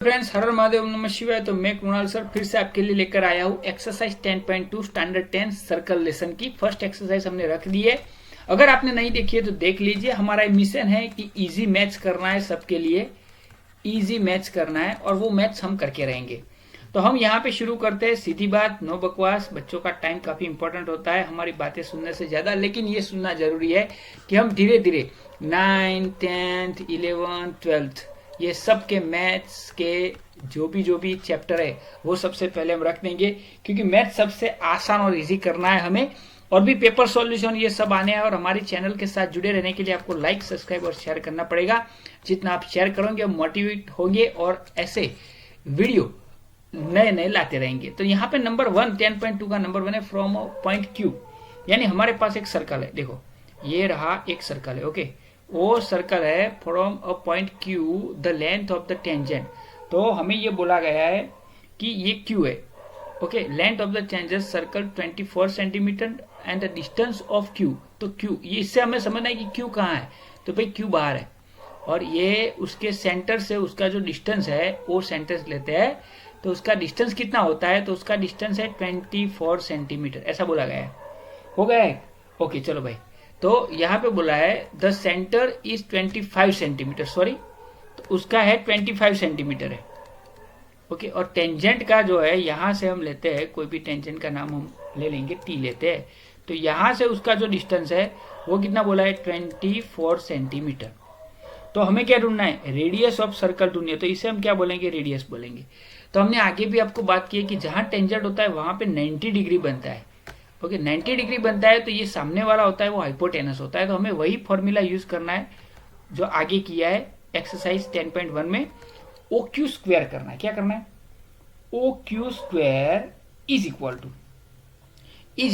Friends, हर हर महादेव, नमः शिवाय। तो मैं कुणाल सर फिर से आपके लिए लेकर आया हूँ एक्सरसाइज 10.2 स्टैंडर्ड 10 सर्कल लेसन की फर्स्ट एक्सरसाइज हमने रख दी है। अगर आपने नहीं देखी है तो देख लीजिए। हमारा मिशन है कि इजी मैथ्स करना है, सबके लिए इजी मैथ्स करना है और वो मैथ्स हम करके रहेंगे। तो हम यहाँ पे शुरू करते हैं, सीधी बात, नो बकवास। बच्चों का टाइम काफी इंपॉर्टेंट होता है हमारी बातें सुनने से ज्यादा, लेकिन ये सुनना जरूरी है कि हम धीरे धीरे 9th 10th 11th 12th ये सब के मैथ्स के जो भी चैप्टर है वो सबसे पहले हम रख देंगे, क्योंकि मैथ्स सबसे आसान और इजी करना है हमें। और भी पेपर सॉल्यूशन ये सब आने हैं। और हमारे चैनल के साथ जुड़े रहने के लिए आपको लाइक, सब्सक्राइब और शेयर करना पड़ेगा। जितना आप शेयर करोगे हम मोटिवेट होंगे और ऐसे वीडियो नए नए लाते रहेंगे। तो यहाँ पे नंबर 1 10.2 का नंबर 1 है फ्रॉम अ पॉइंट क्यू। यानी हमारे पास एक सर्कल है, देखो ये रहा एक सर्कल है, ओके। वो सर्कल है from a point Q the length of the tangent. तो हमें ये बोला गया है कि ये क्यू है, okay. Length of the tangent circle 24 centimetre and the distance of Q. तो क्यू, ये इससे हमें समझना है कि क्यू कहाँ है। तो भाई क्यू बाहर है और ये उसके सेंटर से उसका जो डिस्टेंस है वो सेंटर लेते हैं। तो उसका डिस्टेंस कितना होता है? तो उसका डिस्टेंस है 24 सेंटीमीटर, ऐसा बोला गया है। हो गया है, ओके। चलो भाई, तो यहाँ पे बोला है the centre is 25 centimetre, sorry, तो उसका है 25 सेंटीमीटर है, ओके। और टेंजेंट का जो है यहाँ से हम लेते हैं, कोई भी टेंजेंट का नाम हम ले लेंगे, टी लेते हैं। तो यहाँ से उसका जो डिस्टेंस है वो कितना बोला है? 24 सेंटीमीटर। तो हमें क्या ढूंढना है? रेडियस ऑफ सर्कल ढूंढनी है। तो इसे हम क्या बोलेंगे? रेडियस बोलेंगे। तो हमने आगे भी आपको बात की है कि जहां टेंजेंट होता है वहां पे 90 डिग्री बनता है, ओके। 90 डिग्री बनता है तो ये सामने वाला होता है वो हाइपोटेनस होता है। तो हमें वही फॉर्मूला यूज करना है जो आगे किया है एक्सरसाइज 10.1 में। ओ क्यू स्क्वायर करना है। क्या करना है? O Q square is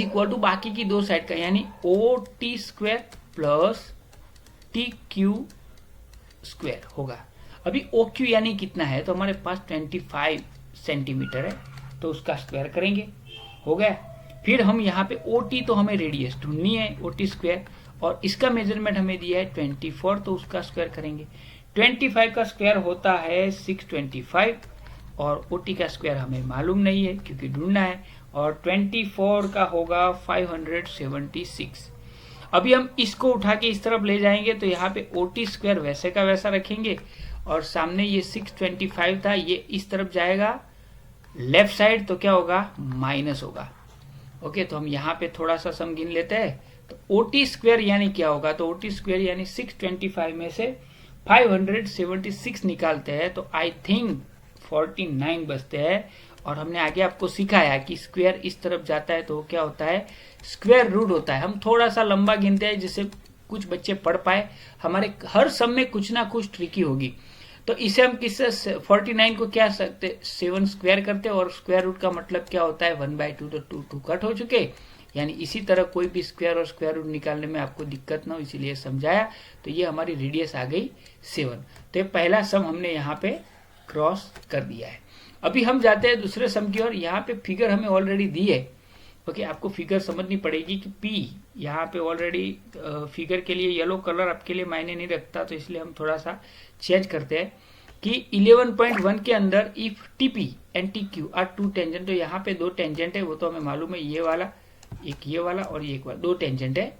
equal to बाकी की दो साइड का, यानी O T square plus T Q square होगा। अभी ओ क्यू यानी कितना है? तो हमारे पास 25 सेंटीमीटर है, तो उसका स्क्वायर करेंगे, हो गया। फिर हम यहाँ पे ओ टी, तो हमें रेडियस ढूंढनी है, ओ टी स्क्वायर, और इसका मेजरमेंट हमें दिया है 24, तो उसका स्क्वायर करेंगे। 25 का स्क्वायर होता है 625 और ओ टी का स्क्वायर हमें मालूम नहीं है क्योंकि ढूंढना है, और 24 का होगा 576। अभी हम इसको उठा के इस तरफ ले जाएंगे तो यहाँ पे ओ टी स्क्वायर वैसे का वैसा रखेंगे, और सामने ये 625 था, ये इस तरफ जाएगा लेफ्ट साइड, तो क्या होगा? माइनस होगा, ओके। तो हम यहाँ पे थोड़ा सा सम गिन लेते हैं। तो ओ टी स्क्वायर यानी क्या होगा? तो ओ टी स्क्वायर यानी 625 में से 576 निकालते हैं तो आई थिंक 49 बचते हैं। और हमने आगे आपको सिखाया कि स्क्वायर इस तरफ जाता है तो क्या होता है? स्क्वायर रूट होता है। हम थोड़ा सा लंबा गिनते हैं जिससे कुछ बच्चे पढ़ पाए। हमारे हर सम में कुछ ना कुछ ट्रिकी होगी। तो इसे हम किससे 49 को क्या सकते? 7 स्क्वायर करते हैं, और स्क्वायर रूट का मतलब क्या होता है? 1/2, तो 2 कट हो चुके। यानी इसी तरह कोई भी स्क्वायर और स्क्वायर रूट निकालने में आपको दिक्कत ना हो, इसीलिए समझाया। तो ये हमारी रेडियस आ गई 7। तो ये पहला सम हमने यहाँ पे क्रॉस कर दिया है। अभी हम जाते हैं दूसरे सम की ओर। यहाँ पे फिगर हमें ऑलरेडी दी है, ओके। आपको फिगर समझनी पड़ेगी कि पी यहाँ पे ऑलरेडी फिगर के लिए येलो कलर आपके लिए मायने नहीं रखता, तो इसलिए हम थोड़ा सा चेंज करते हैं कि 11.1 के अंदर if TP and T Q R 2 tangent. तो यहाँ पे 2 टेंजेंट है, वो तो हमें मालूम है, ये वाला और ये वाला 2 टेंजेंट है।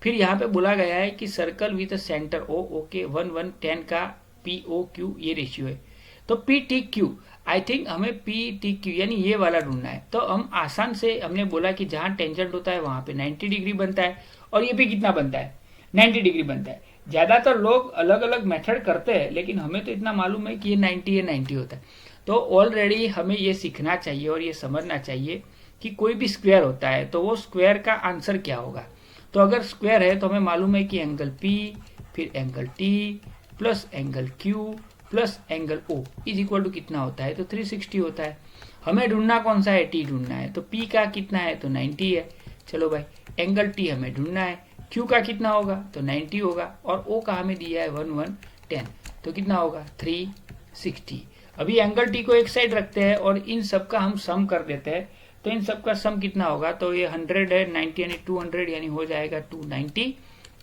फिर यहाँ पे बोला गया है कि circle with centre O, okay, 1 1 10 का पी ओ क्यू ये रेशियो है। तो P T Q, I think हमें पी टी क्यू यानी ये वाला ढूंढना है। तो हम आसान से, हमने बोला कि जहां टेंजेंट होता है वहां पे 90 डिग्री बनता है, और ये भी कितना बनता है? 90 डिग्री बनता है। ज्यादातर लोग अलग अलग मेथड करते हैं, लेकिन हमें तो इतना मालूम है कि ये 90 होता है। तो ऑलरेडी हमें ये सीखना चाहिए और ये समझना चाहिए कि कोई भी स्क्वायर होता है तो वो स्क्वायर का आंसर क्या होगा। तो अगर स्क्वायर है तो हमें मालूम है कि एंगल पी, फिर angle T plus angle Q plus angle O is equal to कितना होता है? तो 360 होता है। हमें ढूंढना कौन सा है? टी ढूंढना है। तो पी का कितना है? तो 90 है। चलो भाई, एंगल टी हमें ढूंढना है, क्यू का कितना होगा? तो 90 होगा, और ओ का हमें दिया है 1 1 10, तो कितना होगा? 360। अभी एंगल टी को एक साइड रखते हैं और इन सब का हम सम कर देते हैं। तो इन सब का सम कितना होगा? तो ये 100 है, 90 यानी 200, यानी हो जाएगा 290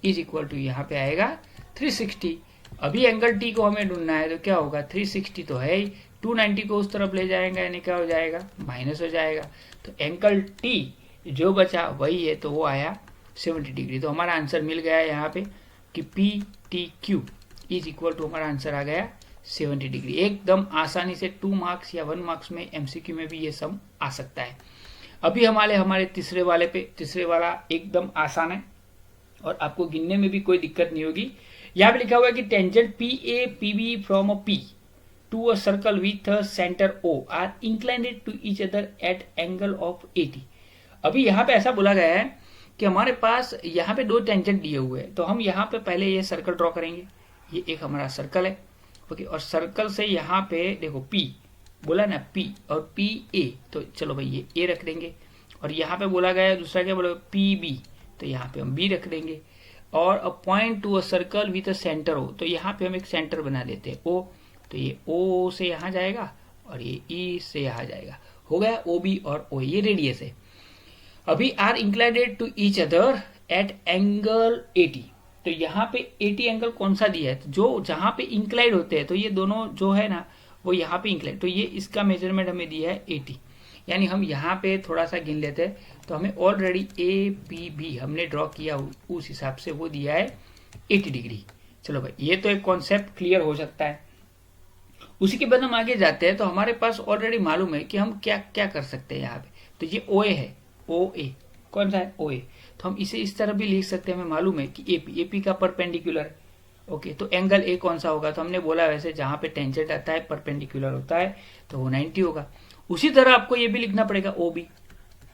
इज इक्वल टू यहाँ पे आएगा 360। अभी एंगल टी को हमें ढूंढना है, तो क्या होगा? 360 तो है ही, 290 को उस तरफ ले जाएगा यानी क्या हो जाएगा, माइनस हो जाएगा। तो एंगल टी जो बचा वही है, तो वो आया 70 डिग्री। तो हमारा आंसर मिल गया यहाँ पे कि P T Q is equal to, हमारा आंसर आ गया 70 डिग्री। एकदम आसानी से 2 मार्क्स या 1 मार्क्स में एमसीक्यू में भी ये सम आ सकता है। अभी हमारे तीसरे वाला एकदम आसान है और आपको गिनने में भी कोई दिक्कत नहीं होगी। यहाँ पे लिखा हुआ है कि tangent P A P B from a P to a circle with a centre O are inclined to each other at angle of 80। अभी यहाँ पे ऐसा बोला गया है कि हमारे पास यहाँ पे 2 टेंजेंट दिए हुए हैं, तो हम यहाँ पे पहले ये सर्कल ड्रॉ करेंगे। ये एक हमारा सर्कल है, ओके, और सर्कल से यहाँ पे देखो पी बोला ना, पी और पी ए, तो चलो भाई ये ए रख देंगे। और यहाँ पे बोला गया है दूसरा क्या बोला, पी बी, तो यहाँ पे हम बी रख देंगे। और a point to a circle with a centre O, तो यहाँ पे हम एक सेंटर बना लेते हैं ओ, तो ये ओ से यहाँ जाएगा और ये ई से यहाँ जाएगा, हो गया ओ बी और ओ, ये रेडियस है। अभी are inclined to each other at angle 80, तो यहाँ पे 80 एंगल कौन सा दिया है, तो जो जहां पे इंक्लाइंड होते हैं, तो ये दोनों जो है ना वो यहाँ पे इंक्लाइंड, तो ये इसका मेजरमेंट हमें दिया है 80, यानी हम यहाँ पे थोड़ा सा गिन लेते हैं। तो हमें ऑलरेडी ए पी बी हमने ड्रॉ किया, उस हिसाब से वो दिया है 80 डिग्री। चलो भाई ये तो एक कॉन्सेप्ट क्लियर हो सकता है। उसी के बाद हम आगे जाते हैं, तो हमारे पास ऑलरेडी मालूम है कि हम क्या क्या कर सकते हैं यहाँ पे। तो ये ओ ए है, ओ ए कौन सा है, ओ ए, तो हम इसे इस तरह भी लिख सकते हैं। हमें मालूम है कि एपी का परपेंडिकुलर है, ओके, तो एंगल ए कौन सा होगा, तो हमने बोला वैसे जहां पे टेंजेंट आता है परपेंडिकुलर होता है तो वो 90 होगा। उसी तरह आपको ये भी लिखना पड़ेगा ओ बी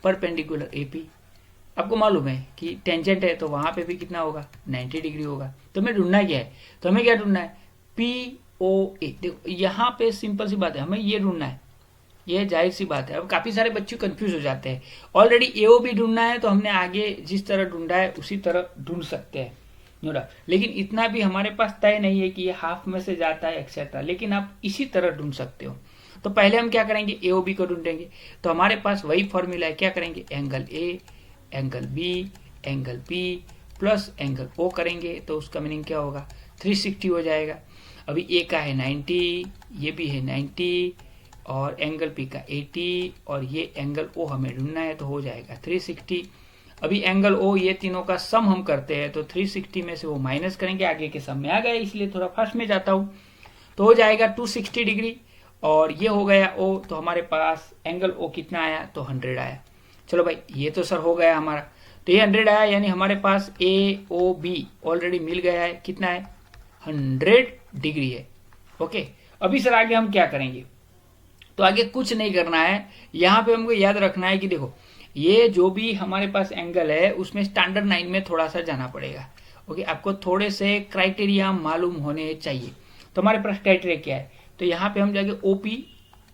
परपेंडिकुलर एपी, आपको मालूम है कि टेंजेंट है तो वहां पे भी कितना होगा, 90 डिग्री होगा। तो हमें ढूंढना क्या है, तो हमें क्या ढूंढना है, पी ओ ए। देखो यहाँ पे सिंपल सी बात है, हमें ये ढूंढना है, ये जाहिर सी बात है। अब काफी सारे बच्चे कंफ्यूज हो जाते हैं, ऑलरेडी एओ भी ढूंढना है तो हमने आगे जिस तरह ढूंढा है उसी तरह ढूंढ सकते हैं, लेकिन इतना भी हमारे पास तय नहीं है कि ये हाफ में से जाता है एक्सेट्रा, लेकिन आप इसी तरह ढूंढ सकते हो। तो पहले हम क्या करेंगे, एओ बी को ढूंढेंगे। तो हमारे पास वही फॉर्मूला है, क्या करेंगे, angle A angle B angle P plus angle O करेंगे, तो उसका मीनिंग क्या होगा, 360 हो जाएगा। अभी ए का है 90, ये भी है 90 और एंगल पी का 80 और ये एंगल ओ हमें ढूंढना है, तो हो जाएगा 360। अभी एंगल ओ ये तीनों का सम हम करते हैं, तो 360 में से वो माइनस करेंगे, आगे के सम में आ गया इसलिए थोड़ा फास्ट में जाता हूं, तो हो जाएगा 260 डिग्री और ये हो गया ओ। तो हमारे पास एंगल ओ कितना आया, तो 100 आया। चलो भाई ये तो सर हो गया हमारा, तो ये 100 आया, यानी हमारे पास ए ओ बी ऑलरेडी मिल गया है, कितना है, 100 डिग्री है, ओके। अभी सर आगे हम क्या करेंगे, तो आगे कुछ नहीं करना है, यहाँ पे हमको याद रखना है कि देखो ये जो भी हमारे पास एंगल है उसमें स्टैंडर्ड 9 में थोड़ा सा जाना पड़ेगा, ओके। आपको थोड़े से क्राइटेरिया मालूम होने चाहिए। तो हमारे पास क्राइटेरिया क्या है, तो यहाँ पे हम जाएंगे ओपी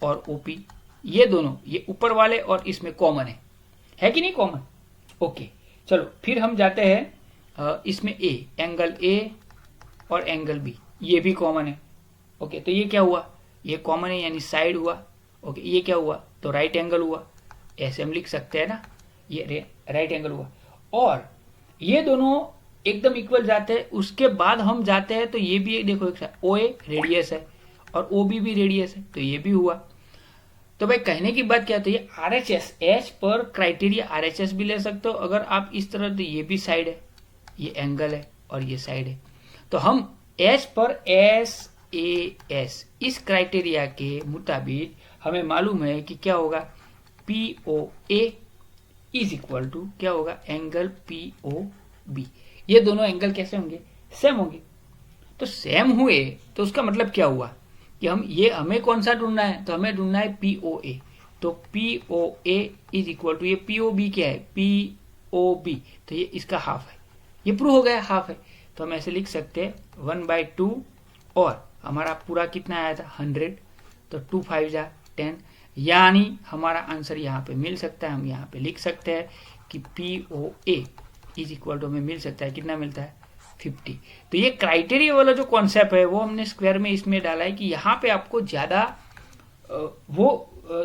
और ओपी, ये दोनों ये ऊपर वाले और इसमें कॉमन है कि नहीं कॉमन, ओके। चलो फिर हम जाते हैं इसमें ए, एंगल ए और एंगल बी, ये भी कॉमन है, ओके। तो ये क्या हुआ, ये कॉमन है यानी साइड हुआ, ओके। ये क्या हुआ, तो राइट एंगल हुआ, ऐसे हम लिख सकते हैं ना, ये राइट एंगल हुआ। और ये दोनों एकदम इक्वल जाते हैं, उसके बाद हम जाते हैं तो ये भी देखो एक साथ ओ ए रेडियस है और ओ बी भी रेडियस है, तो ये भी हुआ। तो भाई कहने की बात क्या, तो ये RHS एच पर क्राइटेरिया RHS भी ले सकते हो अगर आप इस तरह, तो ये भी साइड है, ये एंगल है और ये साइड है, तो हम एच पर SAS इस क्राइटेरिया के मुताबिक हमें मालूम है कि क्या होगा, POA इज इक्वल टू क्या होगा, एंगल POB। ये दोनों एंगल कैसे होंगे, सेम होंगे। तो सेम हुए तो उसका मतलब क्या हुआ कि हमें कौन सा ढूंढना है, तो हमें ढूंढना है POA। तो POA इज इक्वल टू, ये POB क्या है, POB, तो ये इसका हाफ है, ये प्रूव हो गया हाफ है। तो हम ऐसे लिख सकते हैं 1/2 और हमारा पूरा कितना आया था 100, तो 2 5 जा 10, यानी हमारा आंसर यहाँ पे मिल सकता है। हम यहाँ पे लिख सकते हैं कि POA इज इक्वल टू हमें मिल सकता है, कितना मिलता है 50। तो ये क्राइटेरिया वाला जो कॉन्सेप्ट है वो हमने स्क्वायर में इसमें डाला है कि यहाँ पे आपको ज्यादा वो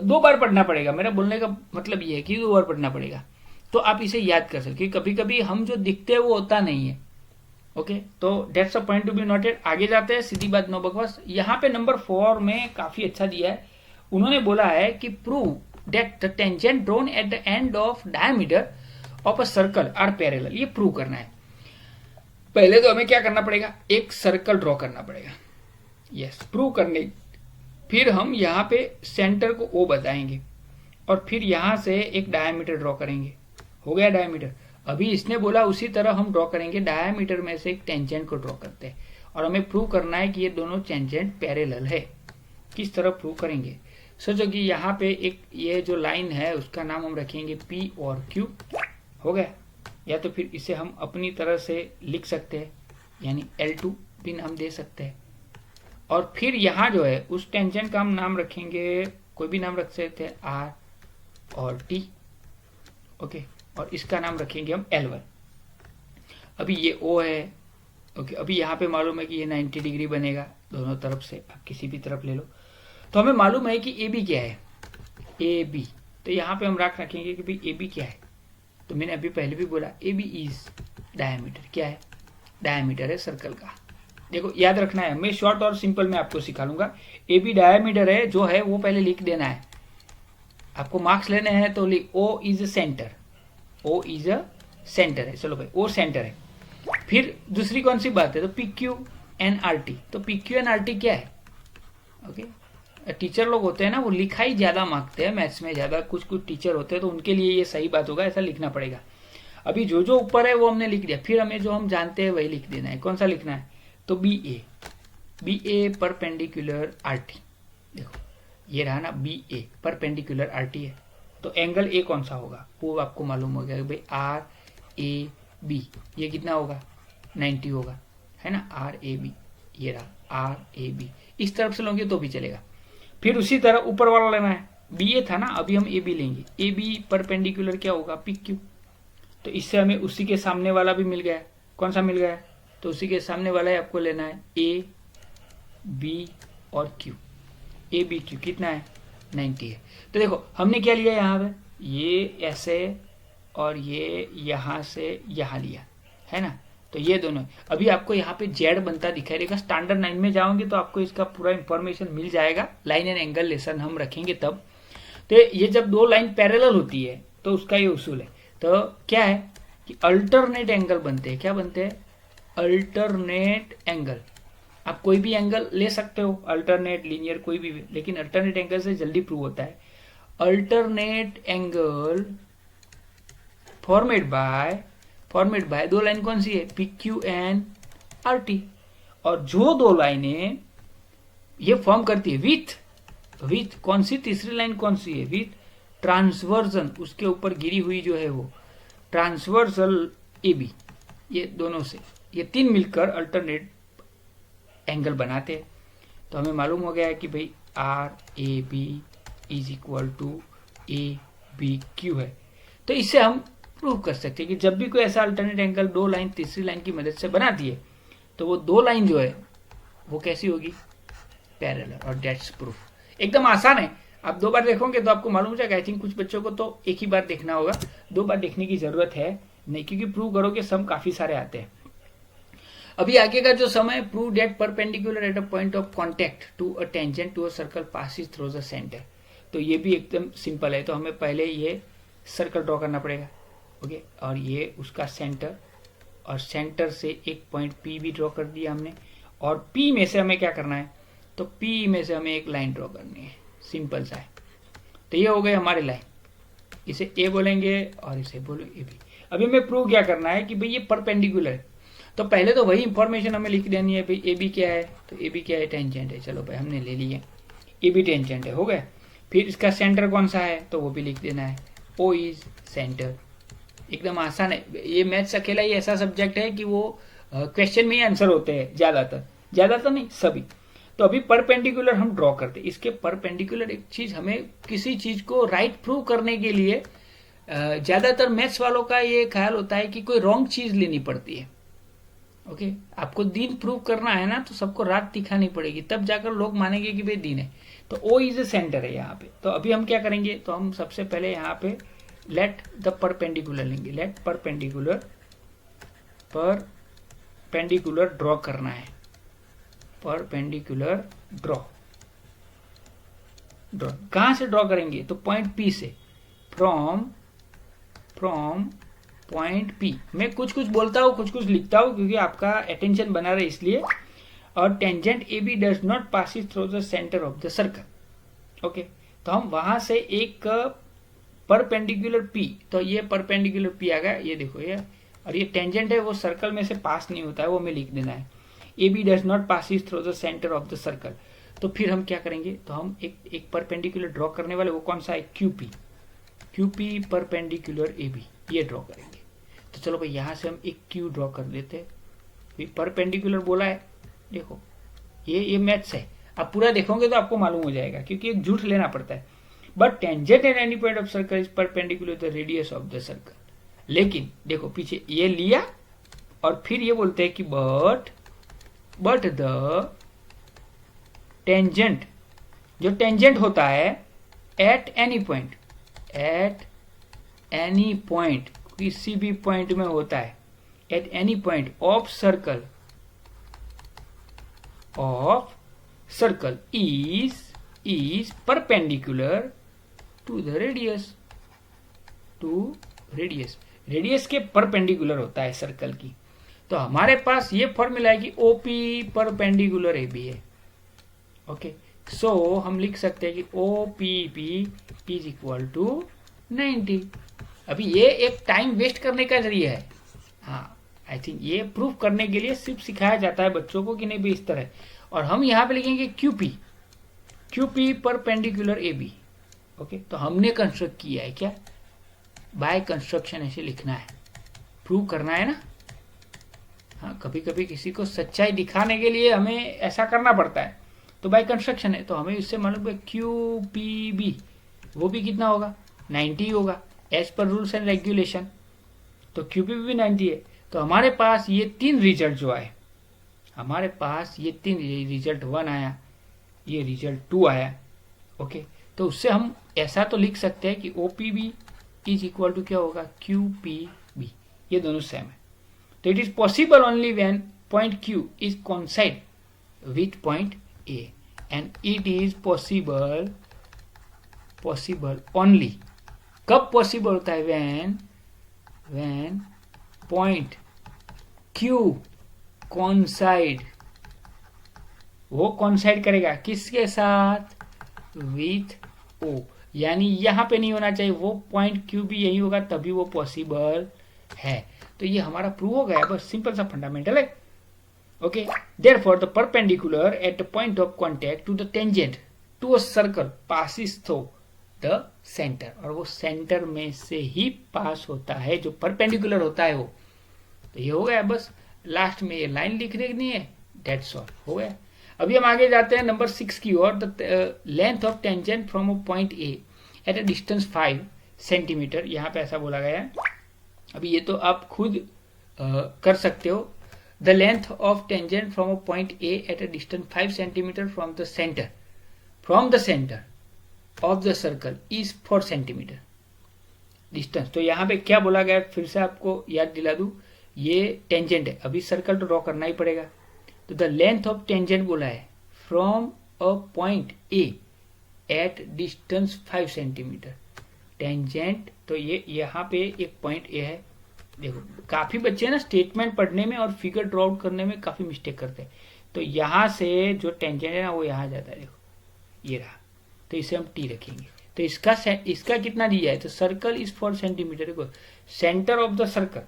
2 बार पढ़ना पड़ेगा। मेरा बोलने का मतलब ये है कि 2 बार पढ़ना पड़ेगा, तो आप इसे याद कर सकते। कभी कभी हम जो दिखते हैं वो होता नहीं है, ओके, तो dates a point to be noted. आगे जाते हैं, सीधी बात, नो बकवास। यहाँ पे नंबर 4 में काफी अच्छा दिया है। उन्होंने बोला है कि prove that the tangent drawn at the end of diameter of a circle are parallel. ये प्रूव करना है। पहले तो हमें क्या करना पड़ेगा, एक सर्कल ड्रॉ करना पड़ेगा। यस, प्रूव करने, फिर हम यहाँ पे सेंटर को ओ बताएंगे और फिर यहां से एक डायमीटर ड्रॉ करेंगे। हो गया डायमीटर। अभी इसने बोला उसी तरह हम ड्रॉ करेंगे, डायमीटर में से एक टेंजेंट को ड्रॉ करते हैं और हमें प्रूव करना है कि ये दोनों टेंजेंट पैरेलल है। किस तरह प्रूव करेंगे, सोचो कि यहाँ पे एक ये जो लाइन है उसका नाम हम रखेंगे P और Q। हो गया, या तो फिर इसे हम अपनी तरह से लिख सकते हैं, यानी L2 भी नाम दे सकते हैं। और फिर यहाँ जो है उस टेंजेंट का हम नाम रखेंगे, कोई भी नाम रख सकते हैं, R और T। ओके, और इसका नाम रखेंगे हम L1। अभी ये O है। ओके, अभी यहाँ पे मालूम है कि ये 90 डिग्री बनेगा दोनों तरफ से, आप किसी भी तरफ ले लो। तो हमें मालूम है कि AB क्या है, AB। तो यहाँ पे हम रखेंगे कि भाई AB क्या है। तो मैंने अभी पहले भी बोला AB इज डायमीटर। क्या है, डायमीटर है सर्कल का। देखो याद रखना है, मैं शॉर्ट और सिंपल में आपको सिखा लूंगा। AB डायमीटर है जो है वो पहले लिख देना है। आपको मार्क्स लेने हैं तो लिख O is centre, O is a centre है। चलो भाई, O सेंटर है। फिर दूसरी कौन सी बात है, तो PQ एंड RT। तो PQ एंड RT क्या है। ओके, टीचर लोग होते हैं ना, वो लिखाई ज्यादा मांगते हैं मैथ्स में, ज्यादा कुछ कुछ टीचर होते हैं, तो उनके लिए ये सही बात होगा, ऐसा लिखना पड़ेगा। अभी जो जो ऊपर है वो हमने लिख दिया, फिर हमें जो हम जानते हैं वही लिख देना है। कौन सा लिखना है, तो BA परपेंडिकुलर RT। देखो ये रहा ना, BA परपेंडिकुलर RT है, तो एंगल A कौन सा होगा वो आपको मालूम हो गया भाई, RAB। ये कितना होगा, 90 होगा, है ना, RAB। ये रहा RAB। इस तरफ से लोगे तो भी चलेगा। फिर उसी तरह ऊपर वाला लेना है, BA था ना, अभी हम AB लेंगे। AB परपेंडिकुलर क्या होगा, PQ। तो इससे हमें उसी के सामने वाला भी मिल गया। कौन सा मिल गया, तो उसी के सामने वाला है आपको लेना है, A B और Q। ABQ कितना है, 90 है। तो देखो हमने क्या लिया यहाँ पे, ये ऐसे और ये यहाँ से यहाँ लिया है ना, तो ये दोनों। अभी आपको यहाँ पे जेड बनता दिखाई देगा। स्टैंडर्ड 9 में जाओगे तो आपको इसका पूरा इंफॉर्मेशन मिल जाएगा, लाइन एंड एंगल लेसन हम रखेंगे तब। तो ये जब दो लाइन पैरेलल होती है तो उसका ये उसूल है। तो क्या है कि अल्टरनेट एंगल बनते हैं। क्या बनते हैं, अल्टरनेट एंगल। आप कोई भी एंगल ले सकते हो, अल्टरनेट, लीनियर, कोई भी, लेकिन अल्टरनेट एंगल से जल्दी प्रूव होता है। अल्टरनेट एंगल फॉर्मेड बाय दो लाइन कौन सी है, PQ एंड RT। और जो दो लाइनें ये फॉर्म करती है विथ कौन सी, तीसरी लाइन कौन सी है, विथ ट्रांसवर्जन, उसके ऊपर गिरी हुई जो है वो ट्रांसवर्सल AB। ये दोनों से ये तीन मिलकर अल्टरनेट एंगल बनाते हैं। तो हमें मालूम हो गया है कि भाई RAB is equal to ABQ है। तो इससे हम प्रूव कर सकते हैं कि जब भी कोई ऐसा अल्टरनेट एंगल दो लाइन तीसरी लाइन की मदद से बनाती है तो वो दो लाइन जो है वो कैसी होगी, पैरेलल। और डेट्स प्रूफ। एकदम आसान है, आप दो बार देखोगे तो आपको मालूम हो जाएगा। आई थिंक कुछ बच्चों को तो एक ही बार देखना होगा, दो बार देखने की जरूरत है नहीं, क्योंकि प्रूव करोगे सम काफी सारे आते हैं। अभी आगे का जो समय, prove that perpendicular at a point of contact to a tangent to a circle passes through the centre. तो ये भी एकदम सिंपल है। तो हमें पहले ये सर्कल ड्रॉ करना पड़ेगा, ओके, और ये उसका सेंटर, और सेंटर से एक पॉइंट P भी ड्रॉ कर दिया हमने। और P में से हमें क्या करना है, तो P में से हमें एक लाइन ड्रॉ करनी है, सिंपल सा है। तो ये हो गई हमारी लाइन, इसे A बोलेंगे और इसे बोलेंगे AB। अभी हमें प्रूव क्या करना है कि भाई ये परपेंडिकुलर है। तो पहले तो वही इंफॉर्मेशन हमें लिख देनी है, भाई AB क्या है, तो AB क्या है, टेंजेंट है। चलो भाई हमने ले लिया, AB टेंजेंट है, हो गया। फिर इसका सेंटर कौन सा है, तो वो भी लिख देना है, O इज सेंटर। एकदम आसान है। ये मैथ्स अकेला ही ऐसा सब्जेक्ट है कि वो क्वेश्चन में ही आंसर होते हैं ज्यादातर नहीं, सभी। तो अभी परपेंडिकुलर हम ड्रॉ करते हैं। इसके परपेंडिकुलर एक चीज, हमें किसी चीज को राइट प्रूव करने के लिए ज्यादातर मैथ्स वालों का ये ख्याल होता है कि कोई रॉन्ग चीज लेनी पड़ती है। ओके, आपको दिन प्रूव करना है ना, तो सबको रात दिखानी पड़ेगी, तब जाकर लोग मानेंगे कि भाई दिन है। तो O इज ए सेंटर है यहाँ पे। तो अभी हम क्या करेंगे, तो हम सबसे पहले यहाँ पे लेट द परपेंडिकुलर लेंगे। लेट परपेंडिकुलर परपेंडिकुलर ड्रॉ करना है, परपेंडिकुलर ड्रॉ कहां से ड्रॉ करेंगे? तो पॉइंट पी से, फ्रॉम पॉइंट पी। मैं कुछ कुछ बोलता हूं, कुछ कुछ लिखता हूं क्योंकि आपका अटेंशन बना रहे इसलिए। और tangent A B does not passes through the centre of the circle. Okay, तो हम वहां से एक परपेंडिकुलर पी, तो ये परपेंडिकुलर पी आ गया, ये देखो ये, और ये टेंजेंट है वो सर्कल में से पास नहीं होता है, वो हमें लिख देना है। A B does not passes through the centre of the circle. तो फिर हम क्या करेंगे? तो हम एक परपेंडिकुलर ड्रॉ करने वाले, वो कौन सा है? क्यूपी परपेंडिकुलर ए बी, ये ड्रॉ करेंगे। तो चलो भाई यहां से हम एक क्यू ड्रॉ कर देते हैं। परपेंडिकुलर बोला है, देखो ये मैथ्स है, आप पूरा देखोगे तो आपको मालूम हो जाएगा क्योंकि एक झूठ लेना पड़ता है। But tangent at any point of circle is perpendicular the radius of the circle. लेकिन देखो पीछे ये लिया और फिर ये बोलते हैं कि बट द टेंजेंट, जो टेंजेंट होता है एट एनी पॉइंट, किसी भी पॉइंट में होता है, at any point of circle is perpendicular to the radius के परपेंडिकुलर होता है सर्कल की। तो हमारे पास ये फॉर्मूला है कि ओपी परपेंडिकुलर ए बी है। ओके, सो हम लिख सकते हैं कि OPP इज इक्वल टू 90। अभी ये एक टाइम वेस्ट करने का जरिया है। हाँ, आई थिंक ये प्रूफ करने के लिए सिर्फ सिखाया जाता है बच्चों को कि नहीं भी इस तरह। और हम यहां पे लिखेंगे Q P perpendicular A B. Okay, तो हमने कंस्ट्रक्ट किया है क्या? बाय कंस्ट्रक्शन ऐसे लिखना है, प्रूव करना है ना। हाँ, कभी कभी किसी को सच्चाई दिखाने के लिए हमें ऐसा करना पड़ता है, तो बाय कंस्ट्रक्शन है। तो हमें इससे मालूम है QPB वो भी कितना होगा? 90 होगा as per rules and regulation. तो QPB भी 90 है। तो हमारे पास ये तीन रिजल्ट जो आए, हमारे पास ये तीन रिजल्ट 1 आया, ये रिजल्ट 2 आया। ओके, तो उससे हम ऐसा तो लिख सकते हैं कि OPB इज इक्वल टू क्या होगा? QPB। ये दोनों सेम है। तो it is possible only when point Q is coincide with point A, and it is possible only, कब पॉसिबल होता है? व्हेन पॉइंट Q कोइंसाइड, वो कोइंसाइड करेगा किसके साथ? With O। यानी यहां पे नहीं होना चाहिए, वो पॉइंट Q भी यही होगा, तभी वो पॉसिबल है। तो ये हमारा प्रूव हो गया, बस सिंपल सा फंडामेंटल है। Okay, therefore the perpendicular at the point of contact to the tangent to a circle passes through the centre, और वो सेंटर में से ही पास होता है, जो परपेंडिकुलर होता है वो। तो ये हो गया, बस लास्ट में ये लाइन लिख देनी है, दैट्स ऑल, हो गया। अभी हम आगे जाते हैं नंबर 6 की ओर। The length of tangent from a point A at a distance 5 centimetre, यहाँ पे ऐसा बोला गया है। अभी ये तो आप खुद कर सकते हो। The length of tangent from a point A at a distance 5 centimetre from the centre of the circle is 4 centimetre distance. तो यहाँ पे क्या बोला गया, फिर से आपको याद दिला दूं, ये टेंजेंट है, अभी सर्कल तो ड्रॉ करना ही पड़ेगा। तो द लेंथ ऑफ टेंजेंट बोला है from a point A at distance 5 centimetre. Tangent, तो ये यहाँ पे एक पॉइंट ए है। देखो काफी बच्चे ना स्टेटमेंट पढ़ने में और फिगर ड्रॉ आउट करने में काफी मिस्टेक करते हैं। तो यहां से जो टेंजेंट है ना वो यहां जाता है, देखो ये रहा, तो इसे हम टी रखेंगे। तो इसका कितना दिया है? तो सर्कल इज 4 सेंटीमीटर। देखो centre of the circle,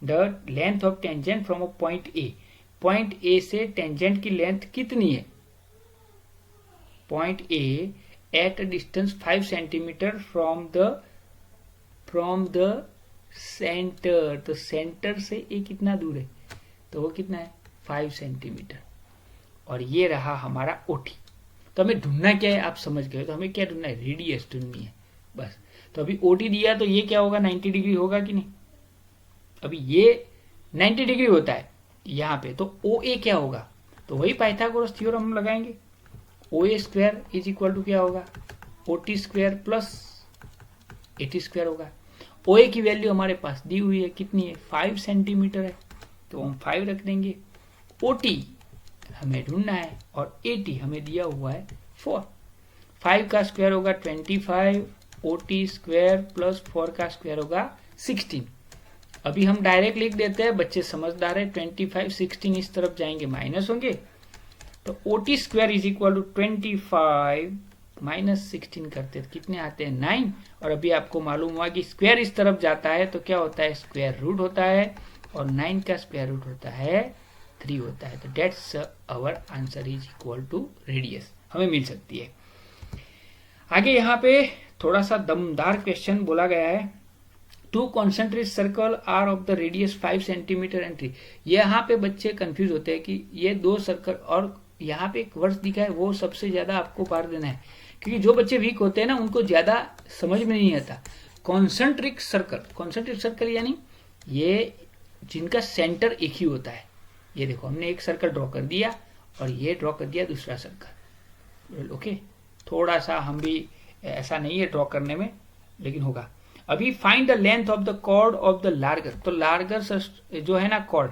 the length of tangent from a point ए से टेंजेंट की लेंथ कितनी है? Point A at distance 5 centimetre from the centre. तो सेंटर से ये कितना दूर है? तो वो कितना है? 5 सेंटीमीटर। और ये रहा हमारा OT। तो हमें ढूंढना क्या है, आप समझ गए। तो हमें क्या ढूंढना है? रेडियस ढूंढनी है बस। तो अभी OT दिया, तो ये क्या होगा? 90 डिग्री होगा कि नहीं? अभी ये 90 डिग्री होता है यहाँ पे, तो OA क्या होगा? तो वही पाइथागोरस थ्योरम हम लगाएंगे। OA square is equal to क्या होगा? OT square plus AT square होगा। ओ ए की वैल्यू हमारे पास दी हुई है, कितनी है 5 सेंटीमीटर है, तो हम 5 रख देंगे। ओ टी हमें ढूंढना है और ए टी हमें दिया हुआ है 4। 5 का स्क्वायर होगा 25, ओ टी स्क्वायर प्लस 4 का स्क्वायर होगा 16। अभी हम डायरेक्ट लिख देते हैं, बच्चे समझदार है। 25 16 इस तरफ जाएंगे माइनस होंगे, तो O T square is equal to 25 minus 16 करते तो कितने आते हैं 9। और अभी आपको मालूम हुआ कि स्क्वायर इस तरफ जाता है तो क्या होता है स्क्वायर रूट होता है, और 9 का स्क्वायर रूट होता है 3 होता है। तो that's our answer is equal to radius, हमें मिल सकती है। आगे यहाँ पे थोड़ा सा दमदार क्वेश्चन बोला गया है। 2 concentric circle are of the radius 5 centimetre and 3। यहाँ पे बच्चे कंफ्यूज होते हैं कि ये 2 सर्कल, और यहाँ पे एक वर्ड्स दिखा है वो सबसे ज्यादा आपको पार देना है, क्योंकि जो बच्चे वीक होते हैं ना उनको ज्यादा समझ में नहीं आता। कॉन्सेंट्रिक सर्कल यानी ये जिनका सेंटर एक ही होता है। ये देखो हमने एक सर्कल ड्रॉ कर दिया और ये ड्रॉ कर दिया दूसरा सर्कल। ओके, थोड़ा सा हम भी ऐसा नहीं है ड्रॉ करने में, लेकिन होगा। अभी find the length of the chord of the larger. तो लार्गर जो है ना कॉर्ड,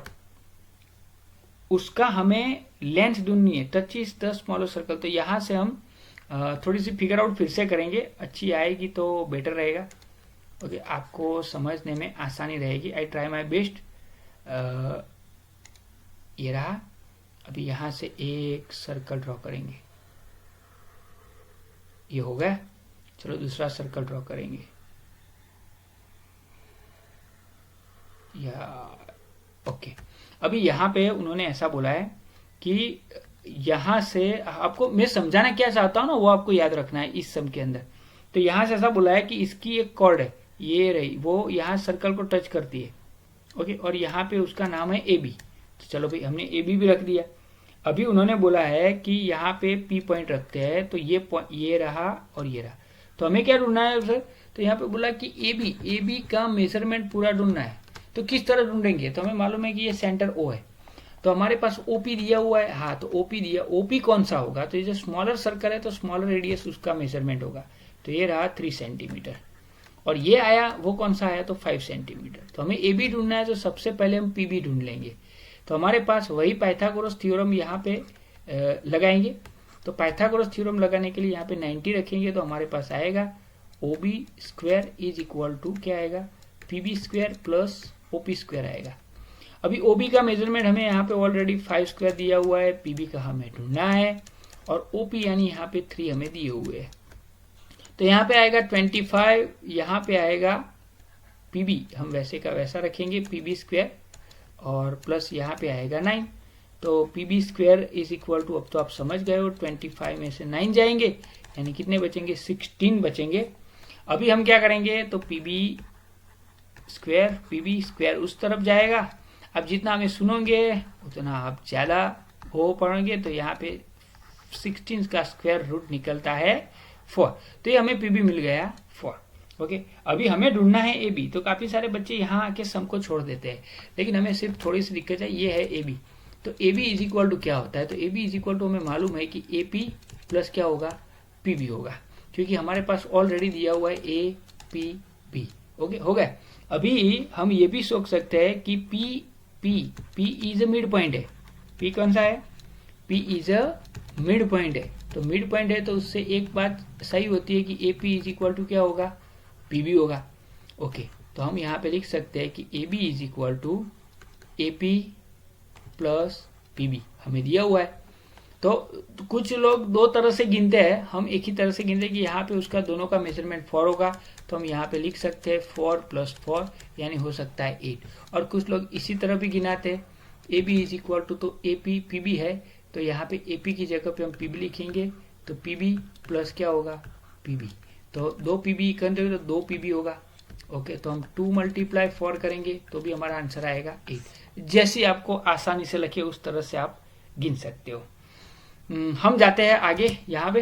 उसका हमें लेंथ ढूंढनी है। Touch is the smaller circle. तो यहां से हम थोड़ी सी फिगर आउट फिर से करेंगे, अच्छी आएगी तो बेटर रहेगा। ओके, आपको समझने में आसानी रहेगी। I try my best. ये रहा। अभी यहां से एक सर्कल ड्रॉ करेंगे, ये हो गया। चलो दूसरा सर्कल ड्रॉ करेंगे, या ओके। अभी यहाँ पे उन्होंने ऐसा बोला है कि यहां से आपको मैं समझाना क्या चाहता हूं ना वो आपको याद रखना है इस सम के अंदर। तो यहां से ऐसा बोला है कि इसकी एक कॉर्ड है, ये रही, वो यहाँ सर्कल को टच करती है। ओके, और यहाँ पे उसका नाम है ए बी। तो चलो भाई हमने ए बी भी रख दिया। अभी उन्होंने बोला है कि यहाँ पे पी पॉइंट रखते हैं, तो ये रहा और ये रहा। तो हमें क्या ढूंढना है उसे? तो यहाँ पे बोला कि ए बी का मेजरमेंट पूरा ढूंढना है। तो किस तरह ढूंढेंगे? तो हमें मालूम है कि ये सेंटर ओ है, तो हमारे पास ओपी दिया हुआ है। हाँ, तो ओपी दिया, ओपी कौन सा होगा? तो ये जो स्मॉलर सर्कल है तो स्मॉलर रेडियस उसका मेजरमेंट होगा। तो ये रहा 3 सेंटीमीटर, और ये आया वो कौन सा आया? तो 5 सेंटीमीटर। तो हमें ए बी ढूंढना है, तो सबसे पहले हम पी बी ढूंढ लेंगे। तो हमारे पास वही पाइथागोरस थ्योरम यहाँ पे लगाएंगे। तो पाइथागोरस थ्योरम लगाने के लिए यहाँ पे 90 रखेंगे, तो हमारे पास आएगा O B square is equal to क्या आएगा? P B square plus O P square आएगा। अभी ओबी का मेजरमेंट हमें यहाँ पे ऑलरेडी 5 स्क्वायर दिया हुआ है, पीबी का हमें ढूंढना है, और ओपी यानी यहाँ पे 3 हमें दिए हुए हैं। तो यहाँ पे आएगा 25, यहाँ पे आएगा पीबी, हम वैसे का वैसा रखेंगे पीबी स्क्वायर, और प्लस यहाँ पे आएगा 9। तो P B square is equal to, अब तो आप समझ गए हो, 25 में से 9 जाएंगे, यानी कितने बचेंगे? 16 बचेंगे। अभी हम क्या करेंगे? तो पीबी स्क्वायर उस तरफ जाएगा। अब जितना हमें सुनोगे उतना आप ज्यादा हो पढ़ोगे। तो यहाँ पे 16 का स्क्वायर रूट निकलता है 4। तो ये हमें पीबी मिल गया 4। ओके, अभी हमें ढूंढना है ए बी। तो काफी सारे बच्चे यहाँ आके सम को छोड़ देते हैं, लेकिन हमें सिर्फ थोड़ी सी दिक्कत है, ये है ए बी। तो A B is equal to क्या होता है? तो A B is equal to हमें मालूम है कि ए पी प्लस क्या होगा? पी बी होगा, क्योंकि हमारे पास ऑलरेडी दिया हुआ है ए पी बी। ओके, हो गया। अभी हम ये भी सोच सकते हैं कि P is a mid point है। पी कौन सा है? P is a mid point है। तो मिड पॉइंट है तो उससे एक बात सही होती है कि A P is equal to क्या होगा? पी बी होगा। ओके, तो हम यहाँ पे लिख सकते हैं कि A B is equal to A P plus P B हमें दिया हुआ है। तो कुछ लोग दो तरह से गिनते हैं, हम एक ही तरह से गिनते हैं कि यहाँ पे उसका दोनों का मेजरमेंट 4 होगा। तो हम यहाँ पे लिख सकते हैं 4 + 4 यानी हो सकता है 8। और कुछ लोग इसी तरह भी गिनाते हैं, A B is equal to, तो ए पी पी बी है, तो यहाँ पे ए पी की जगह पे हम पी बी लिखेंगे। तो पी बी प्लस क्या होगा? P B. तो 2 पी बी करेंगे तो 2 पी बी होगा। ओके, तो हम 2 × 4 करेंगे तो भी हमारा आंसर आएगा 8। जैसे आपको आसानी से लगे उस तरह से आप गिन सकते हो। हम जाते हैं आगे। यहाँ पे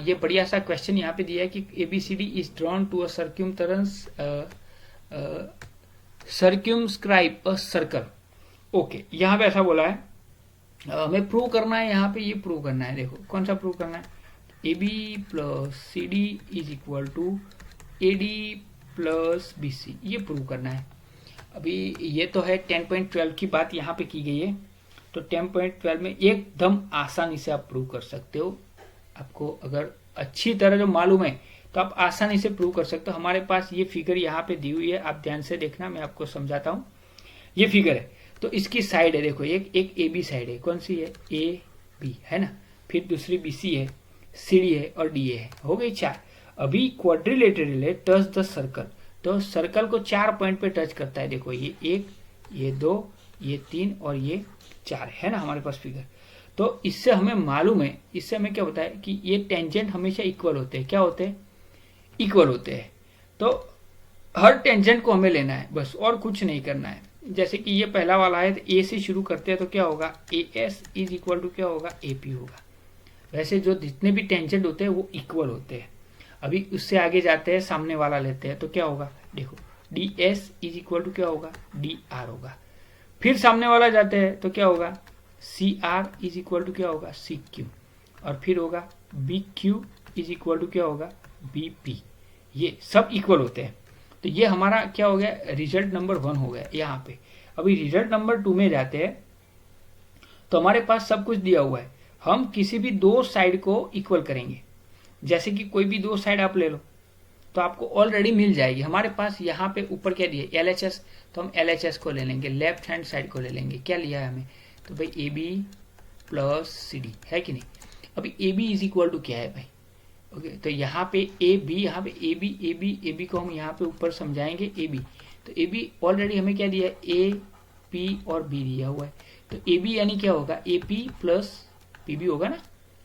ये बढ़िया सा क्वेश्चन यहाँ पे दिया है कि ABCD is drawn to a circumscribe a circle. Okay, यहाँ पे ऐसा बोला है, हमें प्रूव करना है। यहाँ पे ये प्रूव करना है, देखो कौन सा प्रूव करना है? AB + CD is equal to AD plus BC, ये प्रूव करना है। अभी ये तो है 10.12 की बात यहाँ पे की गई है, तो 10.12 में एकदम आसानी से आप प्रूव कर सकते हो। आपको अगर अच्छी तरह जो मालूम है तो आप आसानी से प्रूव कर सकते हो। हमारे पास ये फिगर यहाँ पे दी हुई है, आप ध्यान से देखना, मैं आपको समझाता हूँ। ये फिगर है, तो इसकी साइड है, देखो एक AB साइड है, कौन सी है, AB है ना, फिर दूसरी BC है, CD है और DA है, हो गई 4। अभी क्वाड्रिलेटरल है, टच द सर्कल, तो सर्कल को 4 पॉइंट पे टच करता है। देखो ये 1, ये 2, ये 3 और ये 4 है ना हमारे पास फिगर। तो इससे हमें मालूम है, इससे हमें क्या होता है कि ये टेंजेंट हमेशा इक्वल होते हैं। क्या होते हैं, इक्वल होते हैं। तो हर टेंजेंट को हमें लेना है बस, और कुछ नहीं करना है। जैसे कि ये पहला वाला है, तो A से शुरू करते हैं, तो क्या होगा, AS इज इक्वल टू क्या होगा, AP होगा। वैसे जो जितने भी टेंजेंट होते हैं वो इक्वल होते हैं। अभी उससे आगे जाते हैं, सामने वाला लेते हैं, तो क्या होगा, देखो DS इज इक्वल टू क्या होगा, DR होगा। फिर सामने वाला जाते हैं तो क्या होगा, CR इज इक्वल टू क्या होगा, CQ, और फिर होगा BQ इज इक्वल टू क्या होगा, BP। ये सब इक्वल होते हैं। तो ये हमारा क्या हो गया, रिजल्ट नंबर 1 हो गया यहाँ पे। अभी रिजल्ट नंबर 2 में जाते हैं, तो हमारे पास सब कुछ दिया हुआ है। हम किसी भी दो साइड को इक्वल करेंगे। जैसे कि कोई भी दो साइड आप ले लो तो आपको ऑलरेडी मिल जाएगी। हमारे पास यहाँ पे ऊपर क्या दिया, LHS, तो हम LHS को ले लेंगे, लेफ्ट हैंड साइड को ले लेंगे। क्या लिया है हमें, तो भाई AB प्लस CD है कि नहीं। अभी AB इज इक्वल टू क्या है भाई, ओके, तो यहाँ पे AB, यहाँ पे AB को हम यहाँ पे ऊपर समझाएंगे AB। तो AB ऑलरेडी हमें क्या दिया है, A, P और B दिया हुआ है। तो AB यानी क्या होगा, AP प्लस PB होगा ना,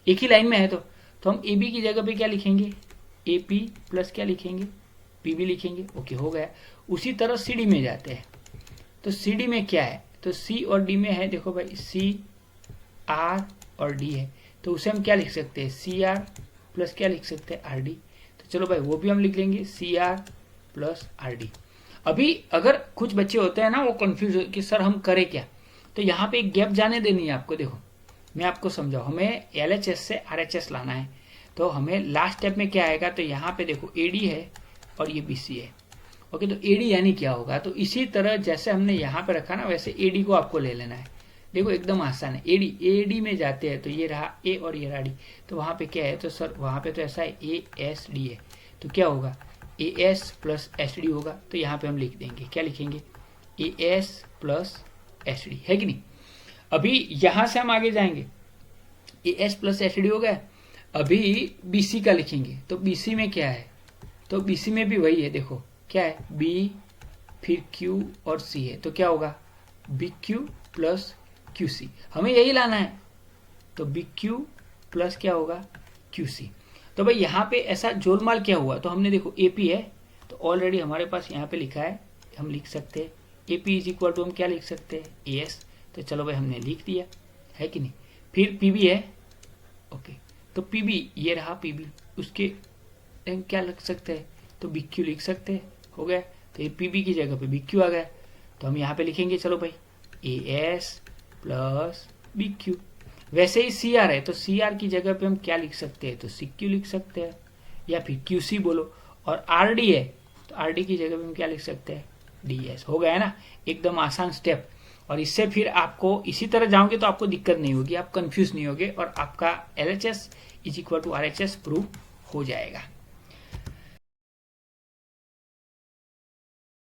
एक ही लाइन में है। तो हम AB की जगह पे क्या लिखेंगे, AP प्लस क्या लिखेंगे, PB लिखेंगे। ओके, हो गया। उसी तरह CD में जाते हैं, तो CD में क्या है, तो C और D में है, देखो भाई C, R और D है, तो उसे हम क्या लिख सकते हैं, CR प्लस क्या लिख सकते हैं, RD। तो चलो भाई वो भी हम लिख लेंगे, CR प्लस RD। अभी अगर कुछ बच्चे होते हैं ना, वो कंफ्यूज हो कि सर हम करें क्या, तो यहाँ पे एक गैप जाने देनी है आपको। देखो मैं आपको समझाऊं, हमें LHS से RHS लाना है, तो हमें लास्ट स्टेप में क्या आएगा, तो यहाँ पे देखो AD है और ये BC है। ओके, तो AD यानी क्या होगा, तो इसी तरह जैसे हमने यहाँ पे रखा ना, वैसे AD को आपको ले लेना है। देखो एकदम आसान है। AD में जाते हैं तो ये रहा A और ये रहा D, तो वहाँ पे क्या है, तो सर वहाँ पे तो ऐसा है ASD है, तो क्या होगा, AS प्लस SD होगा। तो यहाँ पे हम लिख देंगे, क्या लिखेंगे, AS प्लस SD, है कि नहीं। अभी यहाँ से हम आगे जाएंगे, AS प्लस SD हो गया। अभी BC का लिखेंगे, तो BC में क्या है, तो BC में भी वही है, देखो क्या है, B फिर Q और C है, तो क्या होगा, BQ प्लस QC, हमें यही लाना है। तो BQ प्लस क्या होगा, QC। तो भाई यहाँ पे ऐसा जोलमाल क्या हुआ, तो हमने देखो AP है, तो ऑलरेडी हमारे पास यहाँ पे लिखा है, हम लिख सकते हैं AP इज इक्वल टू हम क्या लिख सकते हैं, AS। तो चलो भाई हमने लिख दिया, है कि नहीं। फिर PB है, ओके, तो PB ये रहा PB, उसके क्या लिख सकते हैं, तो BQ लिख सकते हैं, हो गया। तो ये PB की जगह पे BQ आ गया, तो हम यहाँ पे लिखेंगे, चलो भाई AS प्लस BQ। वैसे ही CR है, तो CR की जगह पे हम क्या लिख सकते हैं, तो CQ लिख सकते हैं, या फिर QC बोलो। और RD है, तो RD की जगह पे हम क्या लिख सकते हैं, DS। हो गया है ना, एकदम आसान स्टेप। और इससे फिर आपको इसी तरह जाओगे तो आपको दिक्कत नहीं होगी, आप कंफ्यूज नहीं होगे, और आपका LHS is equal to RHS prove हो जाएगा।